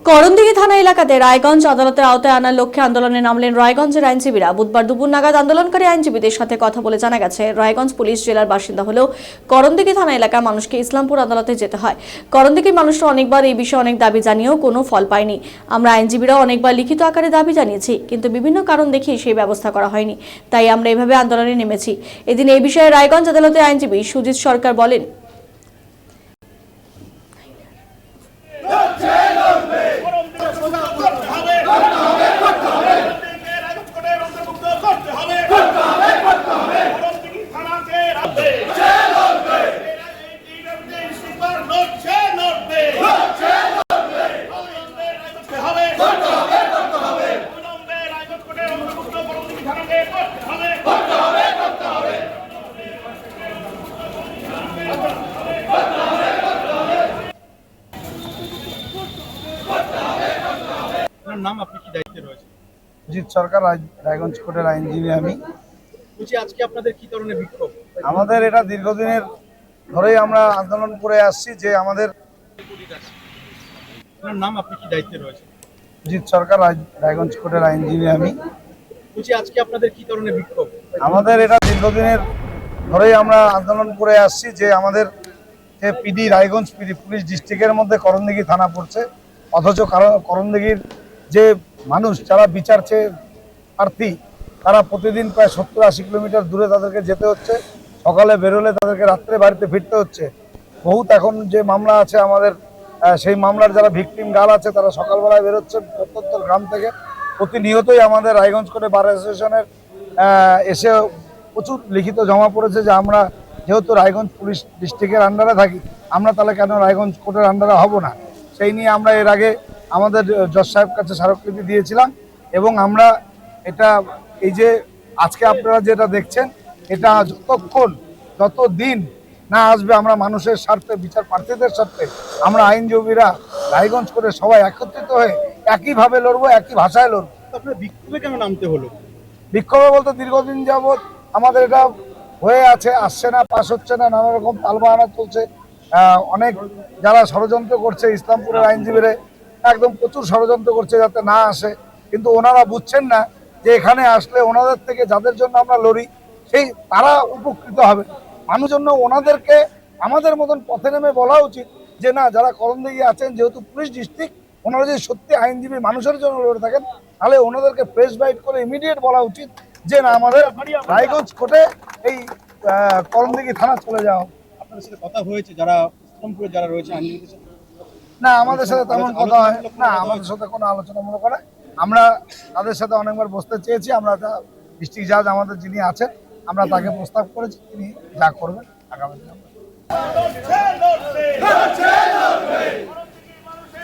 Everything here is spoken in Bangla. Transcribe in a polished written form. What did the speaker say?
করণদিঘি থানা এলাকাতে রায়গঞ্জ আদালতের আওতায় আনার লক্ষ্যে আন্দোলনে নামলেন রায়গঞ্জের আইনজীবীরা। বুধবার দুপুর নাগাদ আন্দোলনকারী আইনজীবীদের সাথে কথা বলে জানা গেছে, রায়গঞ্জ পুলিশ জেলার বাসিন্দা হলেও করণদিঘি থানা এলাকার মানুষকে ইসলামপুর আদালতে যেতে হয়। করণদিঘির মানুষরা অনেকবার এই বিষয়ে অনেক দাবি জানিয়েও কোনো ফল পায়নি। আমরা আইনজীবীরা অনেকবার লিখিত আকারে দাবি জানিয়েছি, কিন্তু বিভিন্ন কারণ দেখিয়ে সেই ব্যবস্থা করা হয়নি। তাই আমরা এভাবে আন্দোলনে নেমেছি। এদিন এই বিষয়ে রায়গঞ্জ আদালতের আইনজীবী সুজিত সরকার বলেন, নাম আপনি কি দায়িত্বে রয়েছে? সুজিত সরকার, রায়গঞ্জ কোর্টের আইনজীবী আমি। বলছি আজকে আপনাদের কি ধরনের বিক্ষোভ? আমাদের এটা দীর্ঘদিনের ধরেই আমরা আন্দোলন করে আসছি যে আমাদের নাম আপনি কি দায়িত্বে রয়েছে? সুজিত সরকার, রায়গঞ্জ কোর্টের আইনজীবী আমি। বলছি আজকে আপনাদের কি ধরনের বিক্ষোভ? আমাদের এটা দীর্ঘদিনের ধরেই আমরা আন্দোলন করে আসছি যে আমাদের যে পিডি রায়গঞ্জ পিডি পুলিশ ডিস্ট্রিক্টের মধ্যে করণদিঘি থানা পড়ছে, অথচ করণদিঘির যে মানুষ যারা বিচার চেয়ে প্রার্থী তারা প্রতিদিন প্রায় 70-80 কিলোমিটার দূরে তাদেরকে যেতে হচ্ছে। সকালে বেরোলে তাদেরকে রাত্রে বাড়িতে ফিরতে হচ্ছে। বহুত এখন যে মামলা আছে আমাদের, সেই মামলার যারা ভিকটিম গার্ল আছে তারা সকালবেলায় বেরোচ্ছে প্রত্যন্ত গ্রাম থেকে। প্রতিনিয়তই আমাদের রায়গঞ্জ কোর্টে বার অ্যাসোসিয়েশনের এসে প্রচুর লিখিত জমা পড়েছে যে আমরা যেহেতু রায়গঞ্জ পুলিশ ডিস্ট্রিক্টের আন্ডারে থাকি, আমরা তাহলে কেন রায়গঞ্জ কোর্টের আন্ডারে হব না। সেই নিয়ে আমরা এর আগে আমাদের জজ সাহেব কাছে স্মারকলিপি দিয়েছিলাম এবং আমরা এটা এই যে আজকে আপনারা যেটা দেখছেন এটা যতদিন না আসবে আমরা মানুষের স্বার্থে, বিচার প্রার্থীদের স্বার্থে আমরা আইনজীবীরা রায়গঞ্জ করে সবাই একত্রিত হয়ে একইভাবে লড়বো, একই ভাষায় লড়বো। আপনার বিক্ষোভে কেন নামতে হলো? বিক্ষোভে বলতে দীর্ঘদিন যাবৎ আমাদের এটা হয়ে আছে, আসছে না, পাস হচ্ছে না, নানা রকম তালবাহানা চলছে। অনেক যারা ষড়যন্ত্র করছে, ইসলামপুরের আইনজীবীরা একদম প্রচুর ষড়যন্ত্র করছে যাতে না আসে, কিন্তু ওনারা বুঝছেন না যে এখানে আসলে ওনাদের থেকে যাদের জন্য আমরা লড়ি সেই তারা উপকৃত হবে। মানুষ জন্য ওনাদেরকে আমাদের মতন পথে নেমে বলা উচিত যে না, যারা করণদিঘি আছেন যেহেতু পুলিশ ডিস্ট্রিক্ট, ওনারা যদি সত্যি আইনজীবী মানুষের জন্য লড়ে থাকেন তাহলে ওনাদেরকে প্রেস বাইট করে ইমিডিয়েট বলা উচিত যে না, আমাদের রায়গঞ্জ কোর্টে এই করণদিঘি থানা চলে যাও। আপনাদের সাথে কথা হয়েছে যারা ইসলামপুরে যারা রয়েছে আইনজীবীদের সাথে? না, আমাদের সাথে তেমন কথা হয় না, আমাদের সাথে কোনো আলোচনামূলক হয়। আমরা তাদের সাথে অনেকবার বসতে চেয়েছি। আমরা ডিস্ট্রিক্ট জাজ আমাদের যিনি আছেন আমরা তাকে প্রস্তাব করেছি, তিনি যা করবেন আগামী দিনে।